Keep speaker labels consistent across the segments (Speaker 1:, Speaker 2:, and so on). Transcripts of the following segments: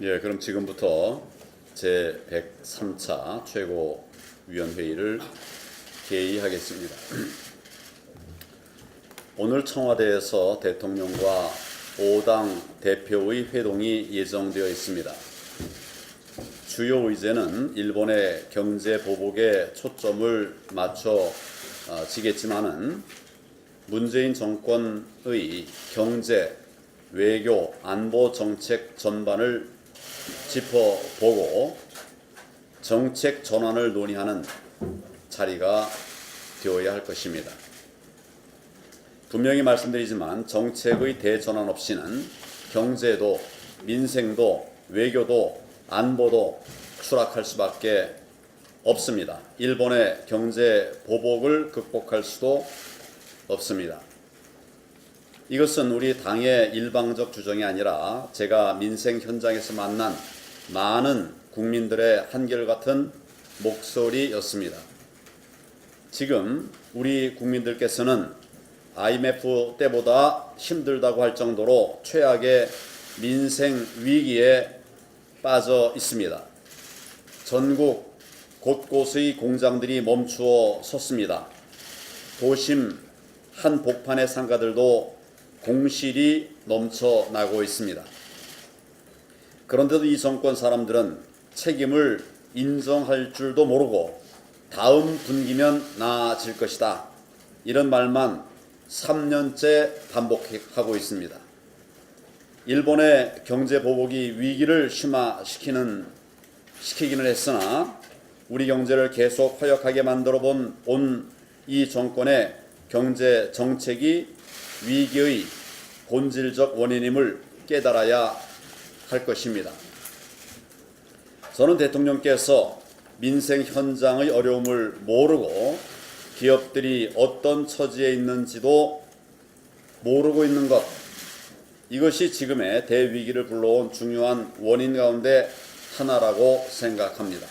Speaker 1: 그럼 지금부터 제 103차 최고위원회의를 개의하겠습니다. 오늘 청와대에서 대통령과 5당 대표의 회동이 예정되어 있습니다. 주요 의제는 일본의 경제 보복에 초점을 맞춰지겠지만은 문재인 정권의 경제, 외교, 안보 정책 전반을 짚어보고 정책 전환을 논의하는 자리가 되어야 할 것입니다. 분명히 말씀드리지만 정책의 대전환 없이는 경제도, 민생도, 외교도, 안보도 추락할 수밖에 없습니다. 일본의 경제 보복을 극복할 수도 없습니다. 이것은 우리 당의 일방적 주장이 아니라 제가 민생 현장에서 만난 많은 국민들의 한결같은 목소리였습니다. 지금 우리 국민들께서는 IMF 때보다 힘들다고 할 정도로 최악의 민생 위기에 빠져 있습니다. 전국 곳곳의 공장들이 멈추어 섰습니다. 도심 한복판의 상가들도 공실이 넘쳐나고 있습니다. 그런데도 이 정권 사람들은 책임을 인정할 줄도 모르고 다음 분기면 나아질 것이다, 이런 말만 3년째 반복하고 있습니다. 일본의 경제 보복이 위기를 심화시키기는 했으나 우리 경제를 계속 허약하게 만들어 본 이 정권의 경제 정책이 위기의 본질적 원인임을 깨달아야 할 것입니다. 저는 대통령께서 민생 현장의 어려움을 모르고 기업들이 어떤 처지에 있는지도 모르고 있는 것, 이것이 지금의 대위기를 불러온 중요한 원인 가운데 하나라고 생각합니다.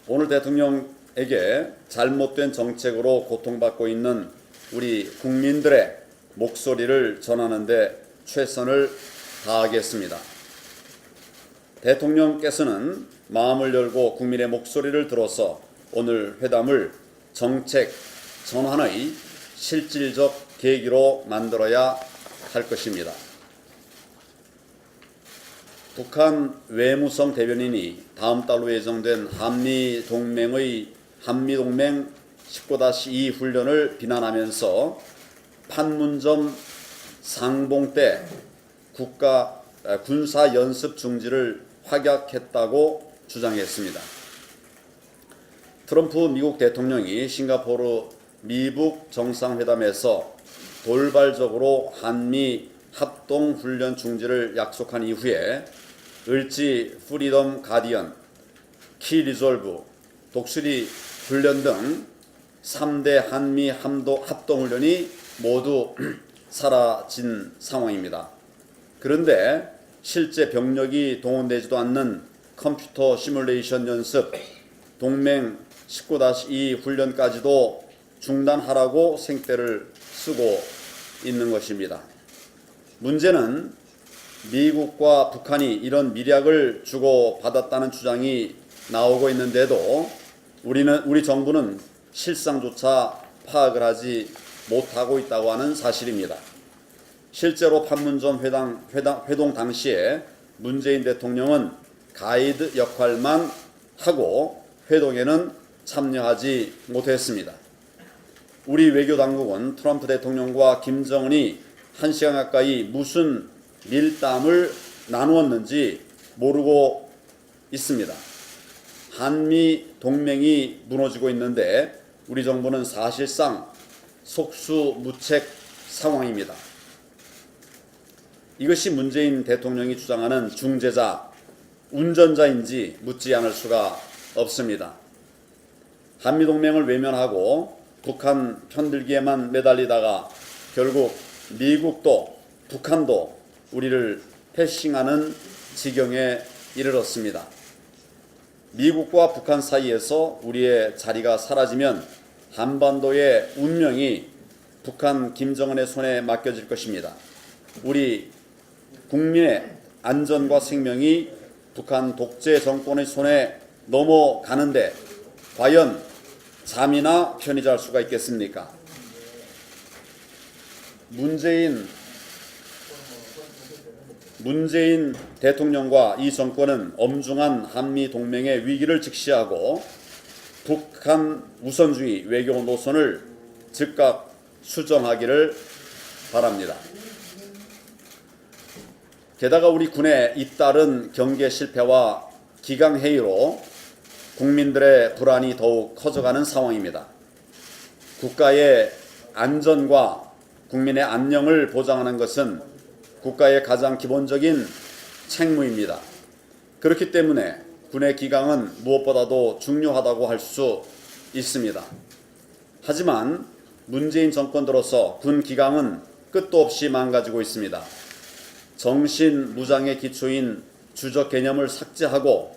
Speaker 1: 오늘 대통령에게 잘못된 정책으로 고통받고 있는 우리 국민들의 목소리를 전하는 데 최선을 다하겠습니다. 대통령께서는 마음을 열고 국민의 목소리를 들어서 오늘 회담을 정책 전환의 실질적 계기로 만들어야 할 것입니다. 북한 외무성 대변인이 다음 달로 예정된 한미동맹 19-2 훈련을 비난하면서 판문점 상봉 때 군사 연습 중지를 확약했다고 주장했습니다. 트럼프 미국 대통령이 싱가포르 미북 정상회담에서 돌발적으로 한미 합동 훈련 중지를 약속한 이후에 을지 프리덤 가디언, 키 리졸브, 독수리 훈련 등 3대 한미 합동훈련이 모두 사라진 상황입니다. 그런데 실제 병력이 동원되지도 않는 컴퓨터 시뮬레이션 연습, 동맹 19-2 훈련까지도 중단하라고 생떼를 쓰고 있는 것입니다. 문제는 미국과 북한이 이런 밀약을 주고받았다는 주장이 나오고 있는데도 우리 정부는 실상조차 파악을 하지 못하고 있다고 하는 사실입니다. 실제로 판문점 회동 당시에 문재인 대통령은 가이드 역할만 하고 회동에는 참여하지 못했습니다. 우리 외교당국은 트럼프 대통령과 김정은이 1시간 가까이 무슨 밀담을 나누었는지 모르고 있습니다. 한미 동맹이 무너지고 있는데 우리 정부는 사실상 속수무책 상황입니다. 이것이 문재인 대통령이 주장하는 중재자, 운전자인지 묻지 않을 수가 없습니다. 한미동맹을 외면하고 북한 편들기에만 매달리다가 결국 미국도 북한도 우리를 패싱하는 지경에 이르렀습니다. 미국과 북한 사이에서 우리의 자리가 사라지면 한반도의 운명이 북한 김정은의 손에 맡겨질 것입니다. 우리 국민의 안전과 생명이 북한 독재 정권의 손에 넘어가는데 과연 잠이나 편히 잘 수가 있겠습니까? 문재인 대통령과 이 정권은 엄중한 한미 동맹의 위기를 직시하고 북한 우선주의 외교 노선을 즉각 수정하기를 바랍니다. 게다가 우리 군의 잇따른 경계 실패와 기강회의로 국민들의 불안이 더욱 커져가는 상황입니다. 국가의 안전과 국민의 안녕을 보장하는 것은 국가의 가장 기본적인 책무입니다. 그렇기 때문에 군의 기강은 무엇보다도 중요하다고 할 수 있습니다. 하지만 문재인 정권 들어서 군 기강은 끝도 없이 망가지고 있습니다. 정신 무장의 기초인 주적 개념을 삭제하고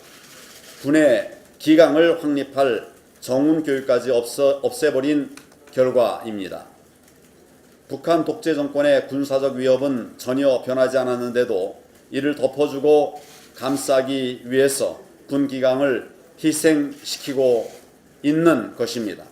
Speaker 1: 군의 기강을 확립할 정훈 교육까지 없애버린 결과입니다. 북한 독재 정권의 군사적 위협은 전혀 변하지 않았는데도 이를 덮어주고 감싸기 위해서 군 기강을 희생시키고 있는 것입니다.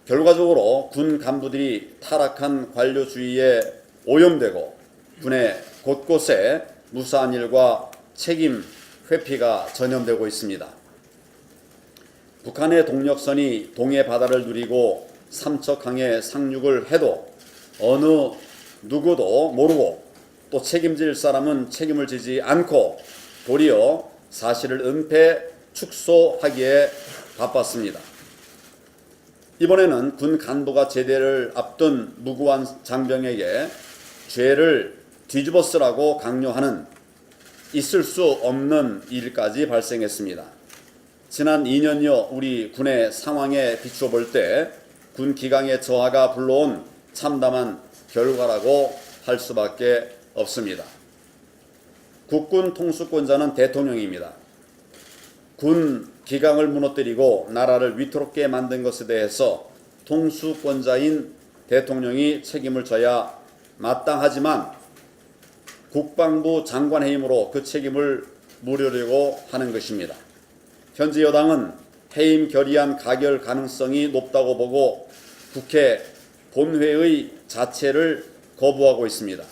Speaker 1: 결과적으로 군 간부들이 타락한 관료주의에 오염되고 군의 곳곳에 무사한 일과 책임 회피가 전염되고 있습니다. 북한의 동력선이 동해 바다를 누리고 삼척항에 상륙을 해도 어느 누구도 모르고 또 책임질 사람은 책임을 지지 않고 도리어 사실을 은폐 축소하기에 바빴습니다. 이번에는 군 간부가 제대를 앞둔 무고한 장병에게 죄를 뒤집어 쓰라고 강요하는 있을 수 없는 일까지 발생했습니다. 지난 2년여 우리 군의 상황에 비추어 볼 때 군 기강의 저하가 불러온 참담한 결과라고 할 수밖에 없습니다. 국군 통수권자는 대통령입니다. 군 기강을 무너뜨리고 나라를 위태롭게 만든 것에 대해서 통수권자인 대통령이 책임을 져야 마땅하지만 국방부 장관 해임으로 그 책임을 물으려고 하는 것입니다. 현재 여당은 해임 결의안 가결 가능성이 높다고 보고 국회 본회의 자체를 거부하고 있습니다.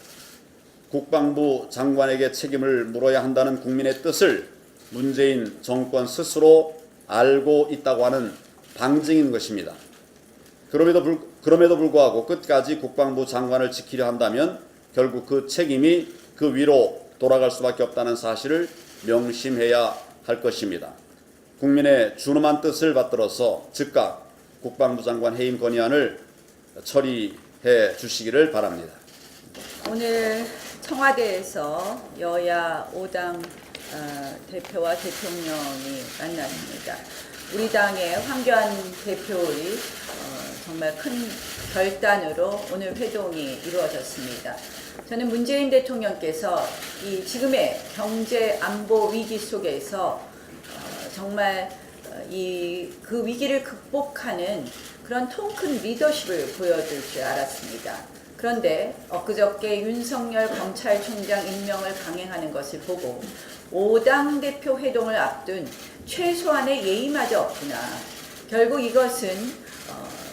Speaker 1: 국방부 장관에게 책임을 물어야 한다는 국민의 뜻을 문재인 정권 스스로 알고 있다고 하는 방증인 것입니다. 그럼에도 불구하고 끝까지 국방부 장관을 지키려 한다면 결국 그 책임이 그 위로 돌아갈 수밖에 없다는 사실을 명심해야 할 것입니다. 국민의 준엄한 뜻을 받들어서 즉각 국방부 장관 해임 건의안을 처리해 주시기를 바랍니다.
Speaker 2: 오늘 청와대에서 여야 5당 대표와 대통령이 만났습니다. 우리 당의 황교안 대표의 정말 큰 결단으로 오늘 회동이 이루어졌습니다. 저는 문재인 대통령께서 이 지금의 경제 안보 위기 속에서 정말 그 위기를 극복하는 그런 통큰 리더십을 보여줄 줄 알았습니다. 그런데 엊그저께 윤석열 검찰총장 임명을 강행하는 것을 보고 5당 대표 회동을 앞둔 최소한의 예의마저 없구나. 결국 이것은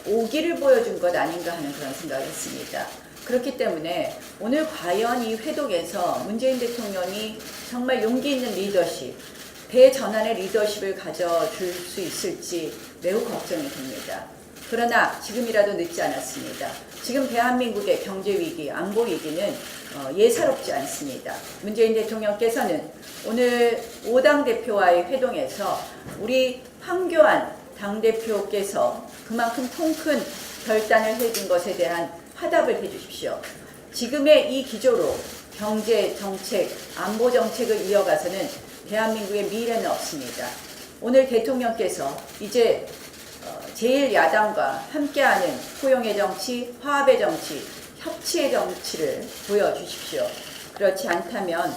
Speaker 2: 오기를 보여준 것 아닌가 하는 그런 생각을 했습니다. 그렇기 때문에 오늘 과연 이 회동에서 문재인 대통령이 정말 용기 있는 리더십, 대전환의 리더십을 가져줄 수 있을지 매우 걱정이 됩니다. 그러나 지금이라도 늦지 않았습니다. 지금 대한민국의 경제위기, 안보위기는 예사롭지 않습니다. 문재인 대통령께서는 오늘 5당 대표와의 회동에서 우리 황교안 당대표께서 그만큼 통큰 결단을 해준 것에 대한 화답을 해주십시오. 지금의 이 기조로 경제 정책, 안보 정책을 이어가서는 대한민국의 미래는 없습니다. 오늘 대통령께서 이제 제1야당과 함께하는 포용의 정치, 화합의 정치, 협치의 정치를 보여주십시오. 그렇지 않다면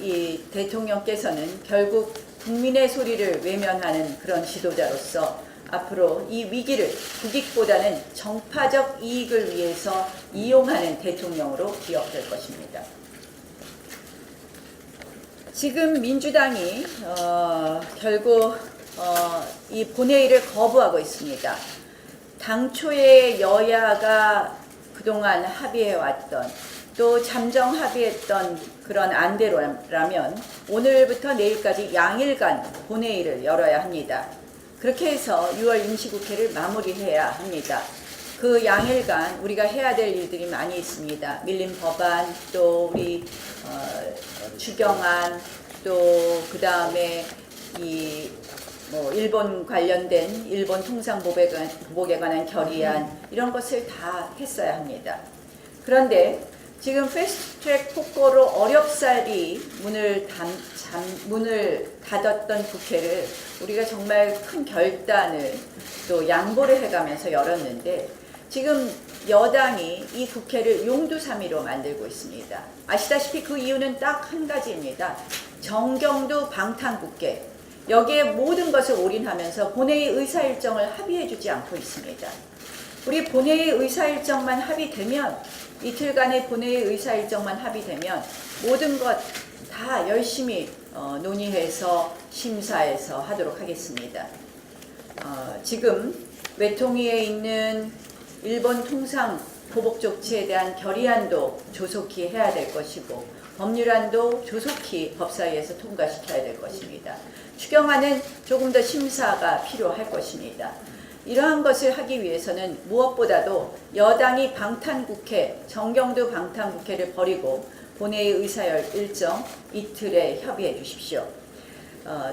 Speaker 2: 이 대통령께서는 결국 국민의 소리를 외면하는 그런 지도자로서 앞으로 이 위기를 국익보다는 정파적 이익을 위해서 이용하는 대통령으로 기억될 것입니다. 지금 민주당이 결국 이 본회의를 거부하고 있습니다. 당초에 여야가 그동안 합의해왔던 또 잠정 합의했던 그런 안대로라면 오늘부터 내일까지 양일간 본회의를 열어야 합니다. 그렇게 해서 6월 임시국회를 마무리해야 합니다. 그 양일간 우리가 해야 될 일들이 많이 있습니다. 밀린 법안, 또 우리 추경안, 또 그 다음에 일본 관련된 일본 통상보복에 관한 결의안 이런 것을 다 했어야 합니다. 그런데 지금 패스트트랙 폭거로 어렵사리 문을 닫았던 국회를 우리가 정말 큰 결단을 또 양보를 해가면서 열었는데 지금 여당이 이 국회를 용두사미로 만들고 있습니다. 아시다시피 그 이유는 딱 한 가지입니다. 정경두 방탄국회. 여기에 모든 것을 올인하면서 본회의 의사일정을 합의해주지 않고 있습니다. 우리 본회의 의사일정만 합의되면 이틀간의 본회의 의사일정만 합의되면 모든 것 다 열심히 논의해서 심사해서 하도록 하겠습니다. 지금 외통위에 있는 일본 통상 보복 조치에 대한 결의안도 조속히 해야 될 것이고 법률안도 조속히 법사위에서 통과시켜야 될 것입니다. 추경안은 조금 더 심사가 필요할 것입니다. 이러한 것을 하기 위해서는 무엇보다도 여당이 방탄국회, 정경두 방탄국회를 버리고 본회의 의사일정 이틀에 협의해 주십시오.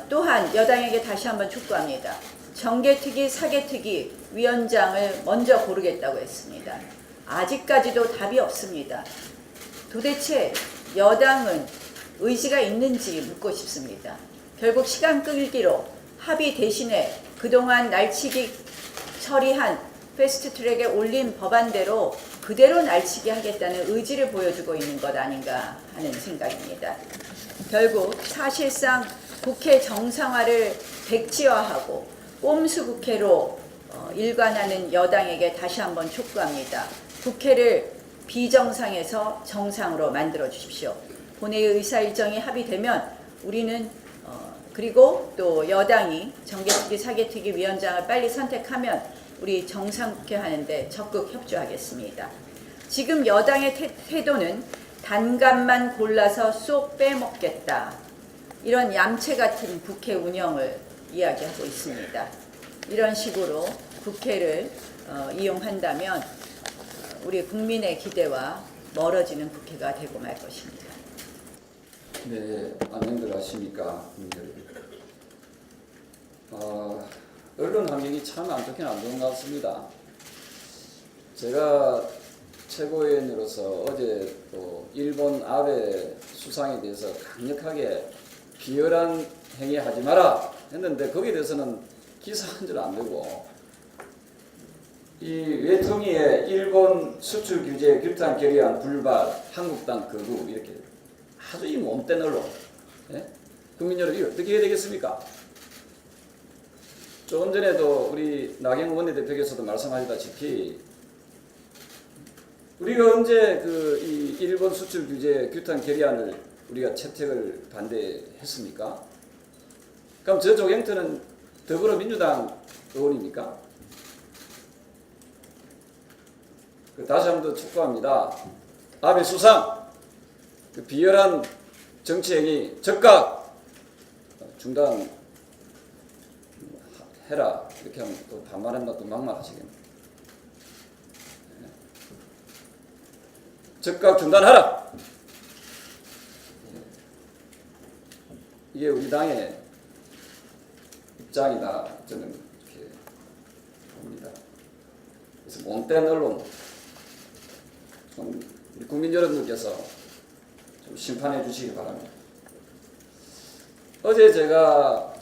Speaker 2: 또한 여당에게 다시 한번 촉구합니다. 정개특위, 사개특위 위원장을 먼저 고르겠다고 했습니다. 아직까지도 답이 없습니다. 도대체 여당은 의지가 있는지 묻고 싶습니다. 결국 시간 끌기로 합의 대신에 그동안 날치기 처리한 패스트트랙에 올린 법안대로 그대로 날치기 하겠다는 의지를 보여주고 있는 것 아닌가 하는 생각입니다. 결국 사실상 국회 정상화를 백지화하고 꼼수 국회로 일관하는 여당에게 다시 한번 촉구합니다. 국회를 비정상에서 정상으로 만들어 주십시오. 본회의 의사일정이 합의되면 우리는 그리고 또 여당이 정개특위, 사개특위 위원장을 빨리 선택하면 우리 정상국회 하는데 적극 협조하겠습니다. 지금 여당의 태도는 단감만 골라서 쏙 빼먹겠다. 이런 얌체 같은 국회 운영을 이야기하고 있습니다. 이런 식으로 국회를 이용한다면 우리 국민의 기대와 멀어지는 국회가 되고 말 것입니다.
Speaker 3: 네, 안녕들 하십니까. 언론 환경이 참 안 좋긴 안 좋은 것 같습니다. 제가 최고위원으로서 어제 또 일본 아베 수상에 대해서 강력하게 비열한 행위 하지 마라 했는데 거기에 대해서는 기사 한 줄 안 되고 이 외통위에 일본 수출 규제 규탄 결의안 불발 한국당 거부 이렇게 아주 이 몸된 언론 국민 여러분 이거 어떻게 해야 되겠습니까? 조금 전에도 우리 나경원 원내대표께서도 말씀하셨다시피 우리가 언제 이 일본 수출 규제 규탄 결의안을 우리가 채택을 반대했습니까? 그럼 저 조경태는 더불어민주당 의원입니까? 다시 한 번 더 촉구합니다. 아베 수상 그 비열한 정치행위 즉각 중단해라. 이렇게 하면 또 반말한다 또 막말하시겠네. 즉각 중단하라. 이게 우리 당의 입장이다. 저는 이렇게 봅니다. 그래서 못된 언론 좀 우리 국민 여러분들께서 좀 심판해 주시기 바랍니다. 어제 제가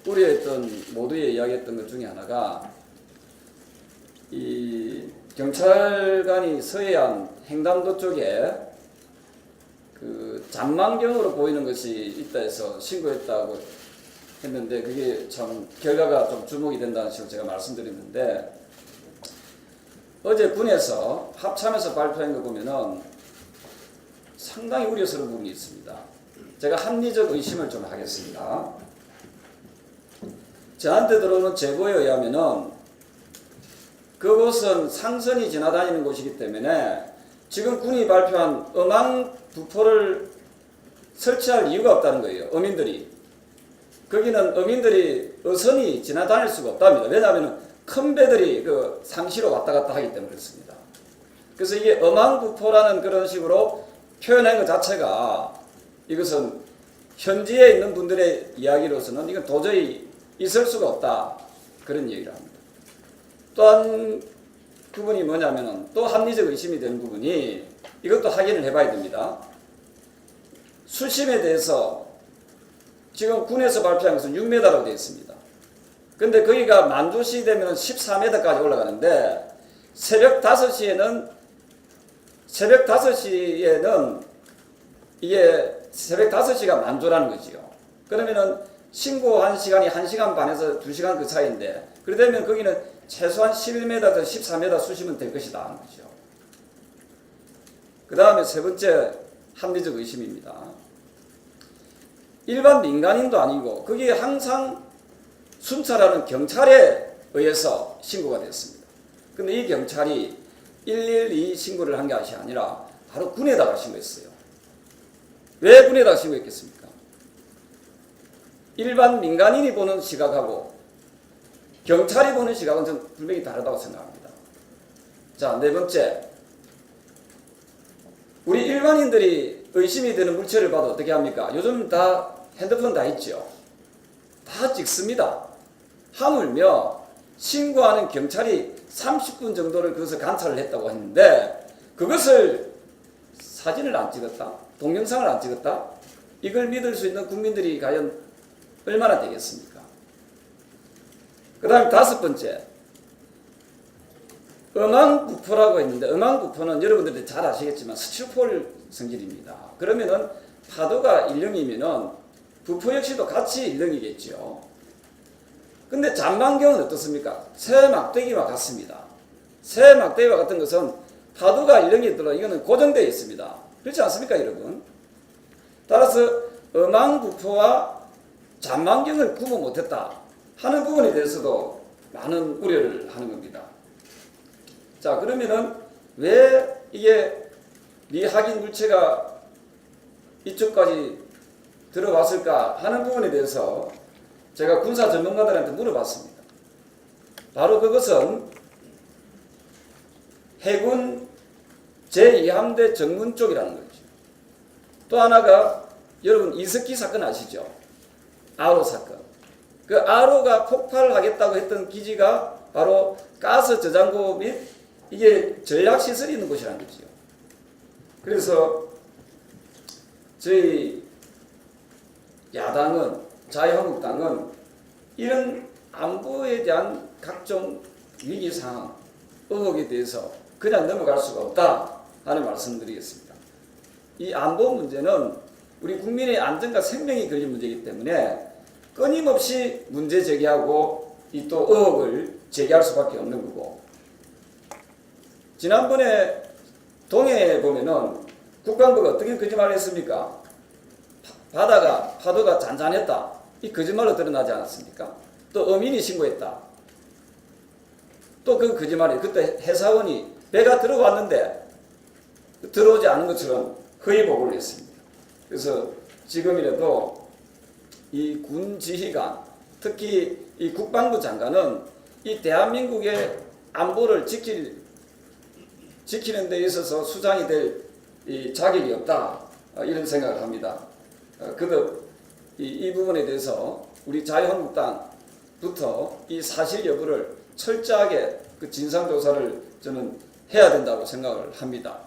Speaker 3: 우려했던 모두에 이야기했던 것 중에 하나가 이 경찰관이 서해안 횡단도 쪽에 그 잔망경으로 보이는 것이 있다 해서 신고했다고 했는데 그게 참 결과가 좀 주목이 된다는 식으로 제가 말씀드렸는데 어제 군에서 합참에서 발표한 거 보면은 상당히 우려스러운 부분이 있습니다. 제가 합리적 의심을 좀 하겠습니다. 저한테 들어오는 제보에 의하면은 그곳은 상선이 지나다니는 곳이기 때문에 지금 군이 발표한 음항 부포를 설치할 이유가 없다는 거예요. 어민들이. 거기는 어민들이 어선이 지나다닐 수가 없답니다. 왜냐하면 큰 배들이 그 상시로 왔다 갔다 하기 때문에 그렇습니다. 그래서 이게 음항부포라는 그런 식으로 표현한 것 자체가 이것은 현지에 있는 분들의 이야기로서는 이건 도저히 있을 수가 없다. 그런 얘기를 합니다. 또 한 부분이 뭐냐면은 또 합리적 의심이 되는 부분이 이것도 확인을 해봐야 됩니다. 수심에 대해서 지금 군에서 발표한 것은 6m라고 되어 있습니다. 근데 거기가 만조시 되면 14m까지 올라가는데 새벽 5시에는 이게 새벽 5시가 만조라는 거지요. 그러면은 신고한 시간이 1시간 반에서 2시간 그 사이인데 그러면 거기는 최소한 11m에서 14m 수심은 될 것이다 하는 거죠. 그 다음에 세 번째 합리적 의심입니다. 일반 민간인도 아니고 거기에 항상 순찰하는 경찰에 의해서 신고가 됐습니다. 근데 이 경찰이 112 신고를 한 것이 아니라 바로 군에다가 신고했어요. 왜 군에다가 신고했겠습니까? 일반 민간인이 보는 시각하고 경찰이 보는 시각은 저는 분명히 다르다고 생각합니다. 자, 네 번째. 우리 일반인들이 의심이 되는 물체를 봐도 어떻게 합니까? 요즘 다 핸드폰 다 있죠. 다 찍습니다. 하물며 신고하는 경찰이 30분 정도를 그것을 관찰을 했다고 했는데 그것을 사진을 안 찍었다? 동영상을 안 찍었다? 이걸 믿을 수 있는 국민들이 과연 얼마나 되겠습니까? 그 다음에 다섯 번째. 음항부포라고 했는데 음항부포는 여러분들이 잘 아시겠지만 스티로폴 성질입니다. 그러면은 파도가 일령이면은 부포 역시도 같이 일령이겠죠. 근데 잔망경은 어떻습니까? 새 막대기와 같습니다. 새 막대기와 같은 것은 파도가 일령이 들어 이거는 고정되어 있습니다. 그렇지 않습니까, 여러분? 따라서 음항부포와 잔망경을 구분 못했다 하는 부분에 대해서도 많은 우려를 하는 겁니다. 자, 그러면은 왜 이게 미확인 물체가 이쪽까지 들어왔을까 하는 부분에 대해서 제가 군사 전문가들한테 물어봤습니다. 바로 그것은 해군 제2함대 정문 쪽이라는 거죠. 또 하나가 여러분 이석기 사건 아시죠? 아로 사건. 그 아로가 폭발하겠다고 했던 기지가 바로 가스 저장고 및 이게 전략시설이 있는 곳이라는 거죠. 그래서 저희 야당은 자유한국당은 이런 안보에 대한 각종 위기상황, 의혹에 대해서 그냥 넘어갈 수가 없다 하는 말씀드리겠습니다. 이 안보 문제는 우리 국민의 안전과 생명이 걸린 문제이기 때문에 끊임없이 문제 제기하고 이 또 의혹을 제기할 수밖에 없는 거고 지난번에 동해에 보면은 국방부가 어떻게 거짓말을 했습니까? 파도가 잔잔했다. 이 거짓말로 드러나지 않았습니까? 또 어민이 신고했다. 또 그 거짓말이 그때 해사원이 배가 들어왔는데 들어오지 않은 것처럼 허위 보고를 했습니다. 그래서 지금이라도 이 군 지휘관, 특히 이 국방부 장관은 이 대한민국의 안보를 지키는 데 있어서 수장이 될 이 자격이 없다. 이런 생각을 합니다. 그도 이 부분에 대해서 우리 자유한국당부터 이 사실 여부를 철저하게 그 진상조사를 저는 해야 된다고 생각을 합니다.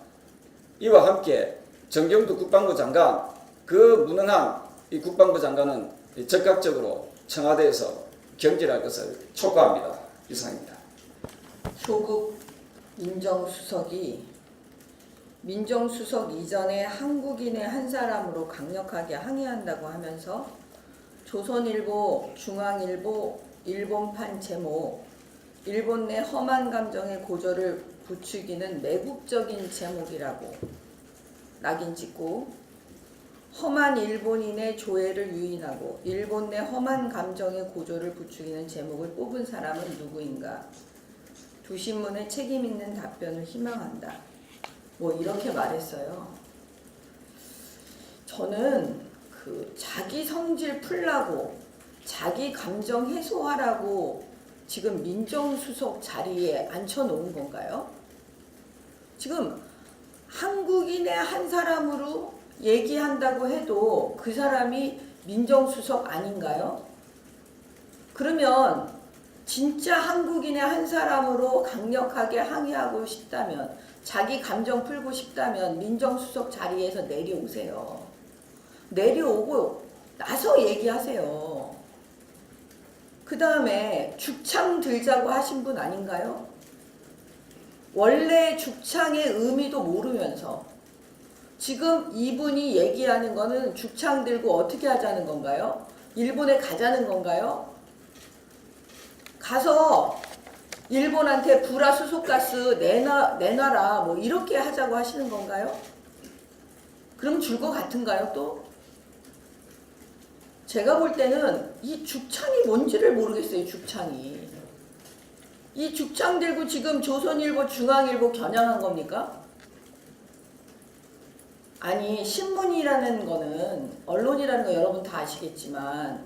Speaker 3: 이와 함께 정경두 국방부 장관, 그 무능한 이 국방부 장관은 적극적으로 청와대에서 경질할 것을 촉구합니다. 이상입니다.
Speaker 2: 조국 민정수석이 민정수석 이전에 한국인의 한 사람으로 강력하게 항의한다고 하면서 조선일보, 중앙일보, 일본판 제목 일본 내 험한 감정의 고조를 부추기는 매국적인 제목이라고 낙인 찍고 험한 일본인의 조회를 유인하고 일본 내 험한 감정의 고조를 부추기는 제목을 뽑은 사람은 누구인가? 두 신문의 책임 있는 답변을 희망한다. 뭐 이렇게 말했어요. 저는 그 자기 성질 풀라고 자기 감정 해소하라고 지금 민정수석 자리에 앉혀놓은 건가요? 지금 한국인의 한 사람으로 얘기한다고 해도 그 사람이 민정수석 아닌가요? 그러면 진짜 한국인의 한 사람으로 강력하게 항의하고 싶다면, 자기 감정 풀고 싶다면 민정수석 자리에서 내려오세요. 내려오고 나서 얘기하세요. 그 다음에 죽창 들자고 하신 분 아닌가요? 원래 죽창의 의미도 모르면서 지금 이분이 얘기하는 거는 죽창 들고 어떻게 하자는 건가요? 일본에 가자는 건가요? 가서 일본한테 불화수소가스 내놔라 뭐 이렇게 하자고 하시는 건가요? 그럼 줄 것 같은가요 또? 제가 볼 때는 이 죽창이 뭔지를 모르겠어요. 죽창이. 이 죽창 들고 지금 조선일보, 중앙일보 겨냥한 겁니까? 아니 신문이라는 거는, 언론이라는 거 여러분 다 아시겠지만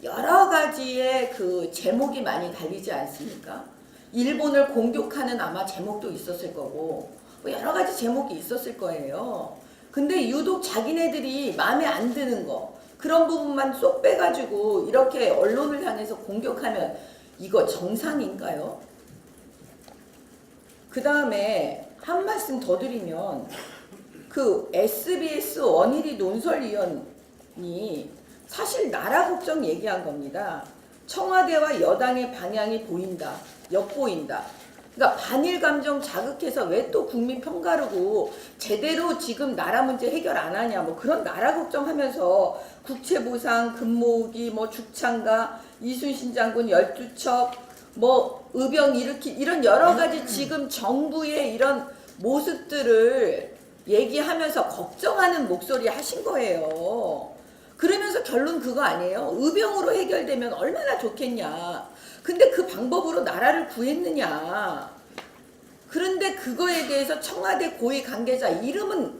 Speaker 2: 여러 가지의 그 제목이 많이 달리지 않습니까? 일본을 공격하는 아마 제목도 있었을 거고 뭐 여러 가지 제목이 있었을 거예요. 근데 유독 자기네들이 마음에 안 드는 거, 그런 부분만 쏙 빼가지고 이렇게 언론을 향해서 공격하면 이거 정상인가요? 그 다음에 한 말씀 더 드리면, 그 SBS 원일이 논설위원이 사실 나라 걱정 얘기한 겁니다. 청와대와 여당의 방향이 보인다, 엿보인다. 그러니까 반일 감정 자극해서 왜 또 국민 편가르고 제대로 지금 나라 문제 해결 안 하냐, 뭐 그런 나라 걱정하면서 국채보상, 금모으기, 뭐 죽창가, 이순신 장군 12척, 뭐 의병 일으키, 이런 여러 가지 지금 정부의 이런 모습들을 얘기하면서 걱정하는 목소리 하신 거예요. 그러면서 결론 그거 아니에요? 의병으로 해결되면 얼마나 좋겠냐. 근데 그 방법으로 나라를 구했느냐. 그런데 그거에 대해서 청와대 고위 관계자 이름은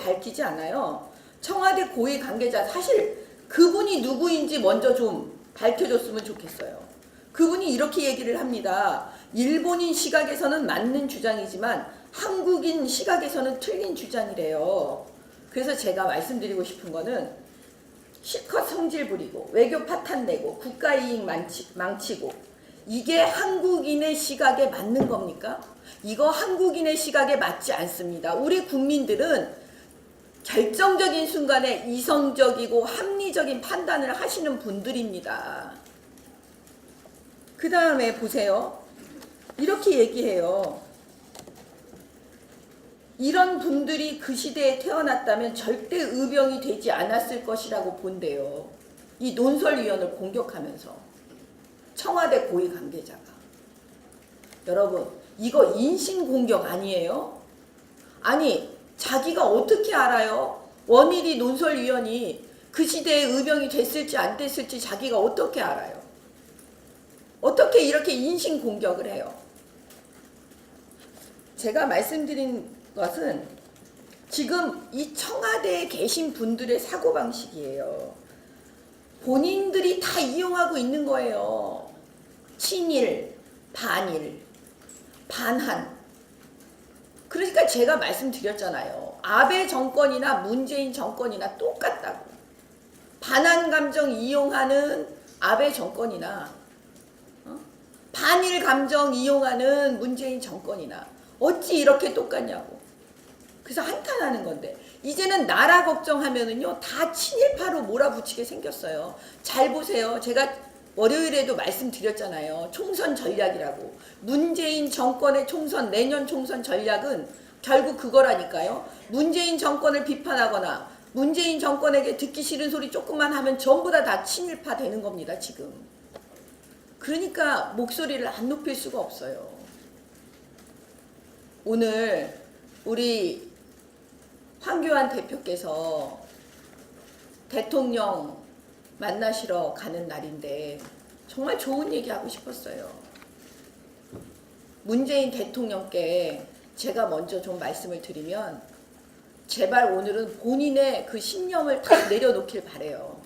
Speaker 2: 밝히지 않아요. 청와대 고위 관계자, 사실 그분이 누구인지 먼저 좀 밝혀줬으면 좋겠어요. 그분이 이렇게 얘기를 합니다. 일본인 시각에서는 맞는 주장이지만 한국인 시각에서는 틀린 주장이래요. 그래서 제가 말씀드리고 싶은 거는, 실컷 성질 부리고 외교 파탄 내고 국가이익 망치고 이게 한국인의 시각에 맞는 겁니까? 이거 한국인의 시각에 맞지 않습니다. 우리 국민들은 결정적인 순간에 이성적이고 합리적인 판단을 하시는 분들입니다. 그 다음에 보세요. 이렇게 얘기해요. 이런 분들이 그 시대에 태어났다면 절대 의병이 되지 않았을 것이라고 본대요. 이 논설위원을 공격하면서. 청와대 고위 관계자가. 여러분, 이거 인신공격 아니에요? 아니, 자기가 어떻게 알아요? 원일이 논설위원이 그 시대에 의병이 됐을지 안 됐을지 자기가 어떻게 알아요? 어떻게 이렇게 인신공격을 해요? 제가 말씀드린 것은 지금 이 청와대에 계신 분들의 사고방식이에요. 본인들이 다 이용하고 있는 거예요. 친일, 반일, 반한. 그러니까 제가 말씀드렸잖아요. 아베 정권이나 문재인 정권이나 똑같다고. 반한 감정 이용하는 아베 정권이나 반일 감정 이용하는 문재인 정권이나 어찌 이렇게 똑같냐고. 그래서 한탄하는 건데, 이제는 나라 걱정하면은요 다 친일파로 몰아붙이게 생겼어요. 잘 보세요. 제가 월요일에도 말씀드렸잖아요. 총선 전략이라고. 문재인 정권의 총선, 내년 총선 전략은 결국 그거라니까요. 문재인 정권을 비판하거나 문재인 정권에게 듣기 싫은 소리 조금만 하면 전부 다 친일파 되는 겁니다, 지금. 그러니까 목소리를 안 높일 수가 없어요. 오늘 우리 황교안 대표께서 대통령 만나시러 가는 날인데 정말 좋은 얘기 하고 싶었어요. 문재인 대통령께 제가 먼저 좀 말씀을 드리면 제발 오늘은 본인의 그 신념을 다 내려놓길 바래요.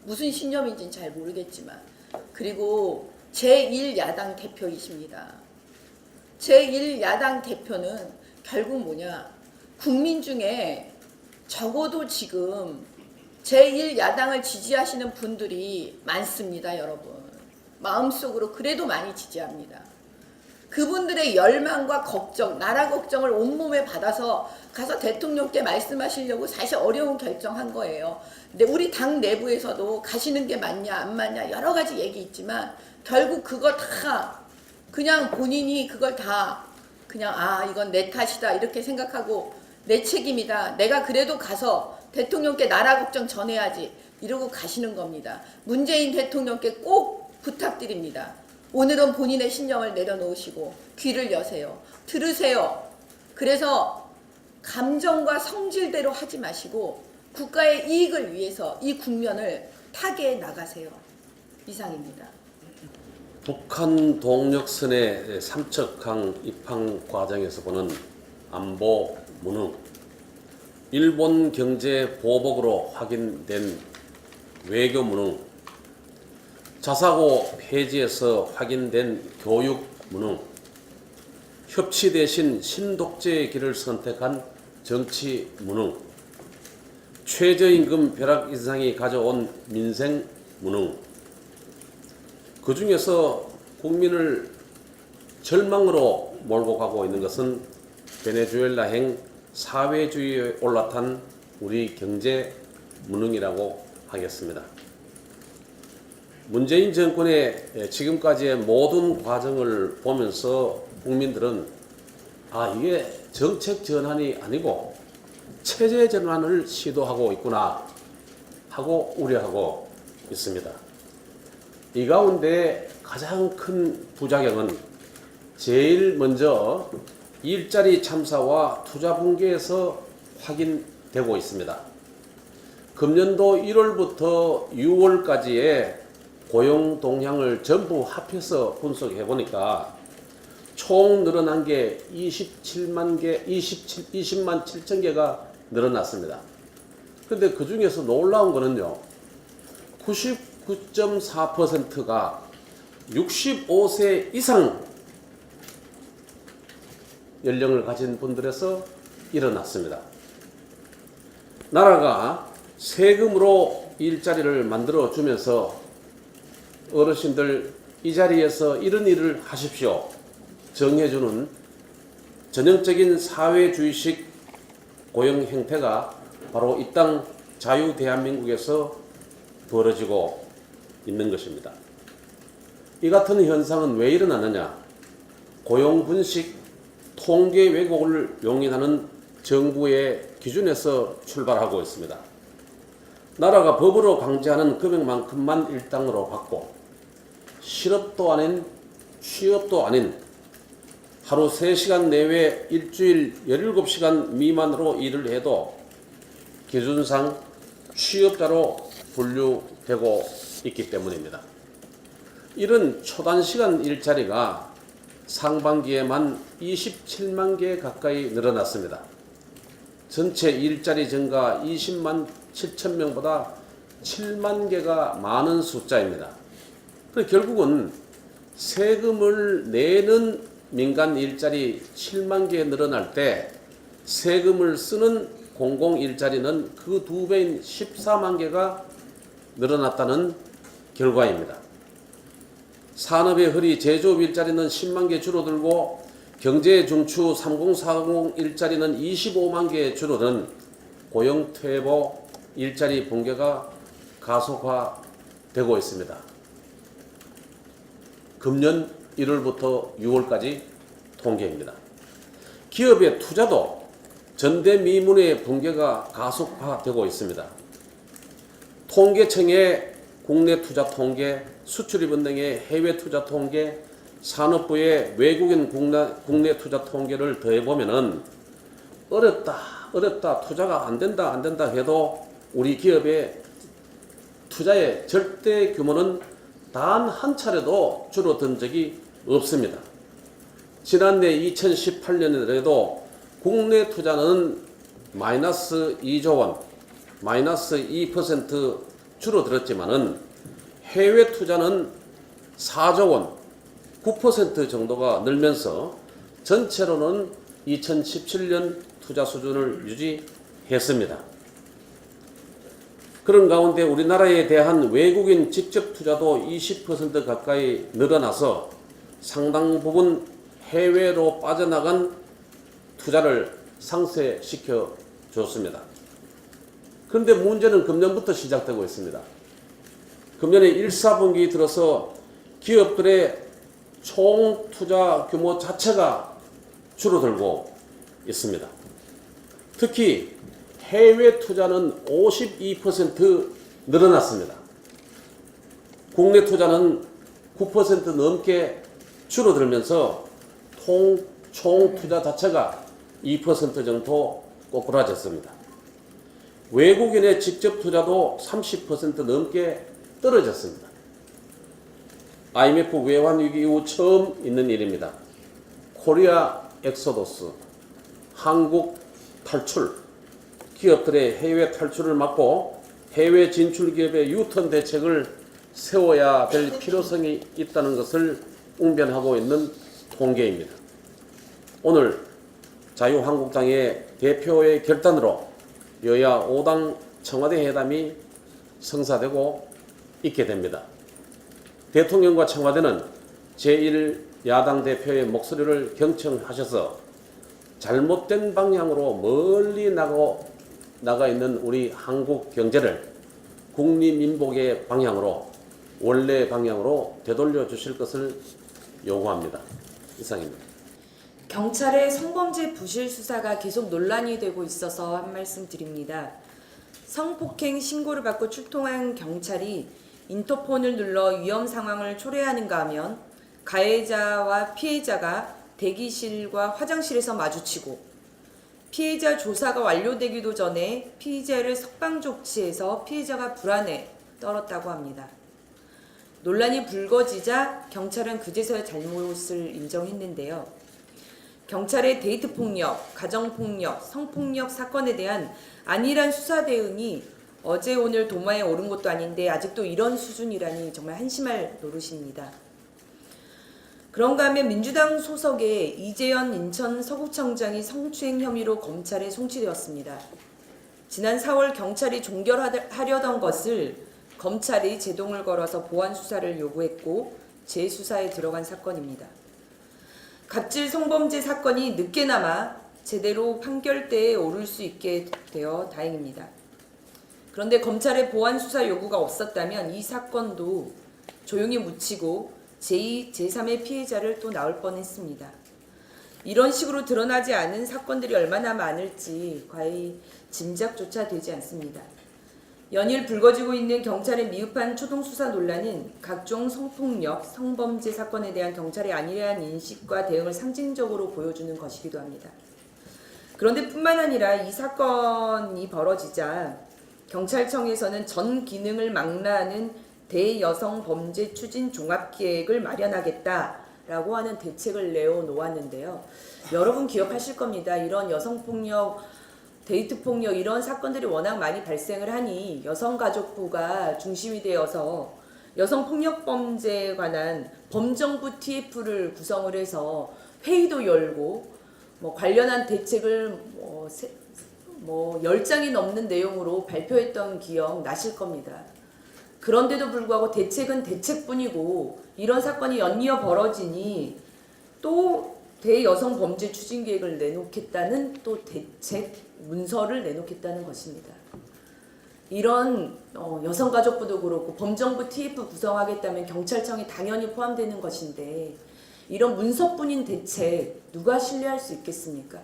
Speaker 2: 무슨 신념인지는 잘 모르겠지만. 그리고 제1야당 대표이십니다. 제1야당 대표는 결국 뭐냐, 국민 중에 적어도 지금 제1야당을 지지하시는 분들이 많습니다, 여러분. 마음속으로 그래도 많이 지지합니다. 그분들의 열망과 걱정, 나라 걱정을 온몸에 받아서 가서 대통령께 말씀하시려고 사실 어려운 결정한 거예요. 근데 우리 당 내부에서도 가시는 게 맞냐 안 맞냐 여러 가지 얘기 있지만 결국 그거 다 그냥 본인이 그걸 다 그냥 이건 내 탓이다 이렇게 생각하고 내 책임이다. 내가 그래도 가서 대통령께 나라 걱정 전해야지 이러고 가시는 겁니다. 문재인 대통령께 꼭 부탁드립니다. 오늘은 본인의 신념을 내려놓으시고 귀를 여세요. 들으세요. 그래서 감정과 성질대로 하지 마시고 국가의 이익을 위해서 이 국면을 타개해 나가세요. 이상입니다.
Speaker 4: 북한 동력선의 삼척항 입항 과정에서 보는 안보 무능, 일본 경제 보복으로 확인된 외교 무능, 자사고 폐지에서 확인된 교육 무능, 협치 대신 신독재의 길을 선택한 정치 무능, 최저임금 벼락 인상이 가져온 민생 무능, 그 중에서 국민을 절망으로 몰고 가고 있는 것은 베네수엘라행 사회주의에 올라탄 우리 경제 무능이라고 하겠습니다. 문재인 정권의 지금까지의 모든 과정을 보면서 국민들은 이게 정책 전환이 아니고 체제 전환을 시도하고 있구나 하고 우려하고 있습니다. 이 가운데 가장 큰 부작용은 제일 먼저 일자리 참사와 투자 붕괴에서 확인되고 있습니다. 금년도 1월부터 6월까지의 고용 동향을 전부 합해서 분석해 보니까 총 늘어난 게 20만 7천 개가 늘어났습니다. 그런데 그 중에서 놀라운 거는요, 99.4%가 65세 이상 연령을 가진 분들에서 일어났습니다. 나라가 세금으로 일자리를 만들어 주면서 어르신들 이 자리에서 이런 일을 하십시오 정해주는 전형적인 사회주의식 고용 형태가 바로 이 땅 자유 대한민국에서 벌어지고 있는 것입니다. 이 같은 현상은 왜 일어나느냐? 고용 분식, 통계 왜곡을 용인하는 정부의 기준에서 출발하고 있습니다. 나라가 법으로 강제하는 금액만큼만 일당으로 받고 실업도 아닌 취업도 아닌 하루 3시간 내외 일주일 17시간 미만으로 일을 해도 기준상 취업자로 분류되고 있기 때문입니다. 이런 초단시간 일자리가 상반기에만 27만 개 가까이 늘어났습니다. 전체 일자리 증가 20만 7천 명보다 7만 개가 많은 숫자입니다. 결국은 세금을 내는 민간 일자리 7만 개 늘어날 때 세금을 쓰는 공공 일자리는 그 2배인 14만 개가 늘어났다는 결과입니다. 산업의 허리 제조업 일자리는 10만 개 줄어들고 경제 중추 3040 일자리는 25만 개 줄어든 고용퇴보 일자리 붕괴가 가속화되고 있습니다. 금년 1월부터 6월까지 통계입니다. 기업의 투자도 전대미문의 붕괴가 가속화되고 있습니다. 통계청의 국내 투자 통계, 수출입은행의 해외 투자 통계, 산업부의 외국인 국내 투자 통계를 더해보면은 어렵다 투자가 안 된다 해도 우리 기업의 투자의 절대 규모는 단 한 차례도 줄어든 적이 없습니다. 지난해 2018년에도 국내 투자는 마이너스 2조 원, 마이너스 2% 줄어들었지만은 해외 투자는 4조 원, 9% 정도가 늘면서 전체로는 2017년 투자 수준을 유지했습니다. 그런 가운데 우리나라에 대한 외국인 직접 투자도 20% 가까이 늘어나서 상당 부분 해외로 빠져나간 투자를 상쇄시켜 줬습니다. 그런데 문제는 금년부터 시작되고 있습니다. 금년에 1, 4분기 들어서 기업들의 총 투자 규모 자체가 줄어들고 있습니다. 특히 해외 투자는 52% 늘어났습니다. 국내 투자는 9% 넘게 줄어들면서 총 투자 자체가 2% 정도 꼬꾸라졌습니다. 외국인의 직접 투자도 30% 넘게 떨어졌습니다. IMF 외환위기 이후 처음 있는 일입니다. 코리아 엑소더스, 한국 탈출, 기업들의 해외 탈출을 막고 해외 진출 기업의 유턴 대책을 세워야 될 필요성이 있다는 것을 웅변하고 있는 통계입니다. 오늘 자유한국당의 대표의 결단으로 여야 5당 청와대 회담이 성사되고 있게 됩니다. 대통령과 청와대는 제1야당 대표의 목소리를 경청하셔서 잘못된 방향으로 멀리 나가 있는 우리 한국 경제를 국리민복의 방향으로 원래 방향으로 되돌려 주실 것을 요구합니다. 이상입니다.
Speaker 5: 경찰의 성범죄 부실 수사가 계속 논란이 되고 있어서 한 말씀 드립니다. 성폭행 신고를 받고 출동한 경찰이 인터폰을 눌러 위험 상황을 초래하는가 하면 가해자와 피해자가 대기실과 화장실에서 마주치고 피해자 조사가 완료되기도 전에 피해자를 석방 조치해서 피해자가 불안에 떨었다고 합니다. 논란이 불거지자 경찰은 그제서야 잘못을 인정했는데요. 경찰의 데이트 폭력, 가정 폭력, 성폭력 사건에 대한 안일한 수사 대응이 어제 오늘 도마에 오른 것도 아닌데 아직도 이런 수준이라니 정말 한심할 노릇입니다. 그런가 하면 민주당 소속의 이재현 인천 서구청장이 성추행 혐의로 검찰에 송치되었습니다. 지난 4월 경찰이 종결하려던 것을 검찰이 제동을 걸어서 보완 수사를 요구했고 재수사에 들어간 사건입니다. 갑질 성범죄 사건이 늦게나마 제대로 판결대에 오를 수 있게 되어 다행입니다. 그런데 검찰의 보완 수사 요구가 없었다면 이 사건도 조용히 묻히고 제2, 제3의 피해자를 또 낳을 뻔했습니다. 이런 식으로 드러나지 않은 사건들이 얼마나 많을지 과히 짐작조차 되지 않습니다. 연일 불거지고 있는 경찰의 미흡한 초동수사 논란은 각종 성폭력, 성범죄 사건에 대한 경찰의 안일한 인식과 대응을 상징적으로 보여주는 것이기도 합니다. 그런데 뿐만 아니라 이 사건이 벌어지자 경찰청에서는 전 기능을 망라하는 대여성 범죄 추진 종합계획을 마련하겠다라고 하는 대책을 내어놓았는데요. 여러분 기억하실 겁니다. 이런 여성폭력, 데이트폭력 이런 사건들이 워낙 많이 발생을 하니 여성가족부가 중심이 되어서 여성폭력범죄에 관한 범정부 TF를 구성을 해서 회의도 열고 관련한 대책을 10장이 넘는 내용으로 발표했던 기억 나실 겁니다. 그런데도 불구하고 대책은 대책뿐이고 이런 사건이 연이어 벌어지니 또 대여성 범죄 추진 계획을 내놓겠다는 또 대책 문서를 내놓겠다는 것입니다. 이런 여성가족부도 그렇고 범정부 TF 구성하겠다면 경찰청이 당연히 포함되는 것인데 이런 문서뿐인 대책 누가 신뢰할 수 있겠습니까?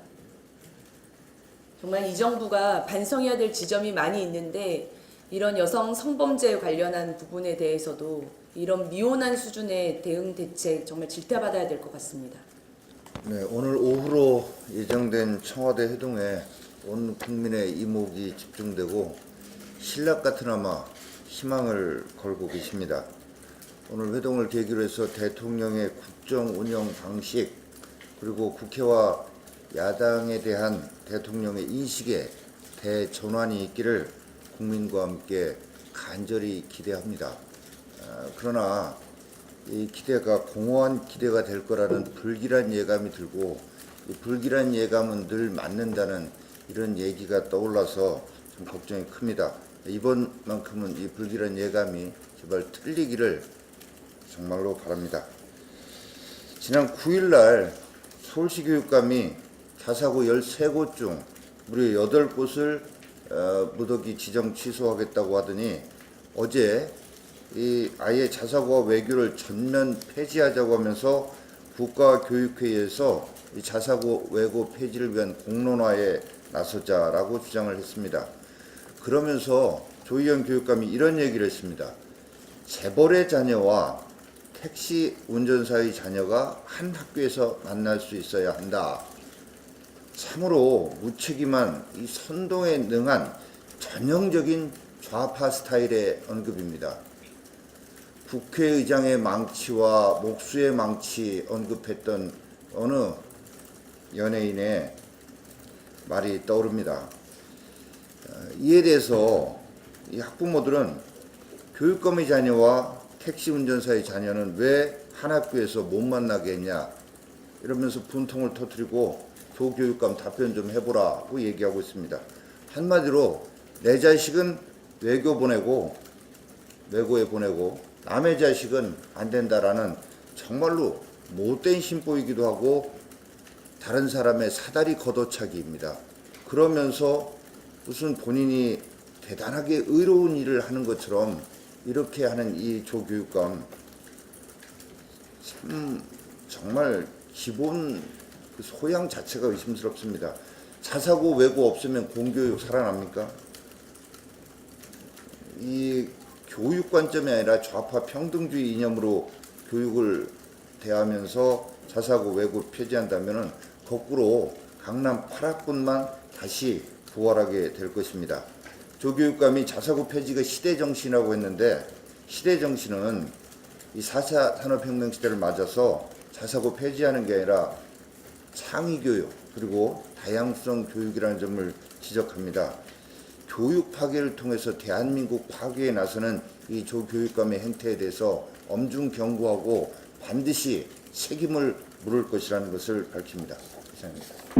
Speaker 5: 정말 이 정부가 반성해야 될 지점이 많이 있는데 이런 여성 성범죄에 관련한 부분에 대해서도 이런 미온한 수준의 대응 대책 정말 질타받아야 될 것 같습니다.
Speaker 6: 네, 오늘 오후로 예정된 청와대 회동에 온 국민의 이목이 집중되고 신랄 같으나마 희망을 걸고 계십니다. 오늘 회동을 계기로 해서 대통령의 국정 운영 방식 그리고 국회와 야당에 대한 대통령의 인식에 대전환이 있기를 국민과 함께 간절히 기대합니다. 그러나 이 기대가 공허한 기대가 될 거라는 불길한 예감이 들고 이 불길한 예감은 늘 맞는다는 이런 얘기가 떠올라서 좀 걱정이 큽니다. 이번만큼은 이 불길한 예감이 제발 틀리기를 정말로 바랍니다. 지난 9일 날 서울시 교육감이 자사고 13곳 중 무려 8곳을 무더기 지정 취소하겠다고 하더니 어제 이 아예 자사고와 외교를 전면 폐지하자고 하면서 국가교육회의에서 이 자사고 외고 폐지를 위한 공론화에 나서자라고 주장을 했습니다. 그러면서 조희연 교육감이 이런 얘기를 했습니다. 재벌의 자녀와 택시 운전사의 자녀가 한 학교에서 만날 수 있어야 한다. 참으로 무책임한 이 선동에 능한 전형적인 좌파 스타일의 언급입니다. 국회의장의 망치와 목수의 망치 언급했던 어느 연예인의 말이 떠오릅니다. 이에 대해서 이 학부모들은 교육감의 자녀와 택시 운전사의 자녀는 왜 한 학교에서 못 만나게 했냐 이러면서 분통을 터뜨리고 조교육감 답변 좀 해보라고 얘기하고 있습니다. 한마디로 내 자식은 외고에 보내고 남의 자식은 안 된다라는 정말로 못된 심보이기도 하고 다른 사람의 사다리 걷어차기입니다. 그러면서 무슨 본인이 대단하게 의로운 일을 하는 것처럼 이렇게 하는 이 조교육감 참 정말 기본 소양 자체가 의심스럽습니다. 자사고 외고 없으면 공교육 살아납니까? 이 교육 관점이 아니라 좌파 평등주의 이념으로 교육을 대하면서 자사고 외고 폐지한다면 거꾸로 강남 8학군만 다시 부활하게 될 것입니다. 조교육감이 자사고 폐지가 시대정신이라고 했는데 시대정신은 이 4차 산업혁명 시대를 맞아서 자사고 폐지하는 게 아니라 창의교육 그리고 다양성 교육이라는 점을 지적합니다. 교육 파괴를 통해서 대한민국 파괴에 나서는 이 조교육감의 행태에 대해서 엄중 경고하고 반드시 책임을 물을 것이라는 것을 밝힙니다. 이상입니다.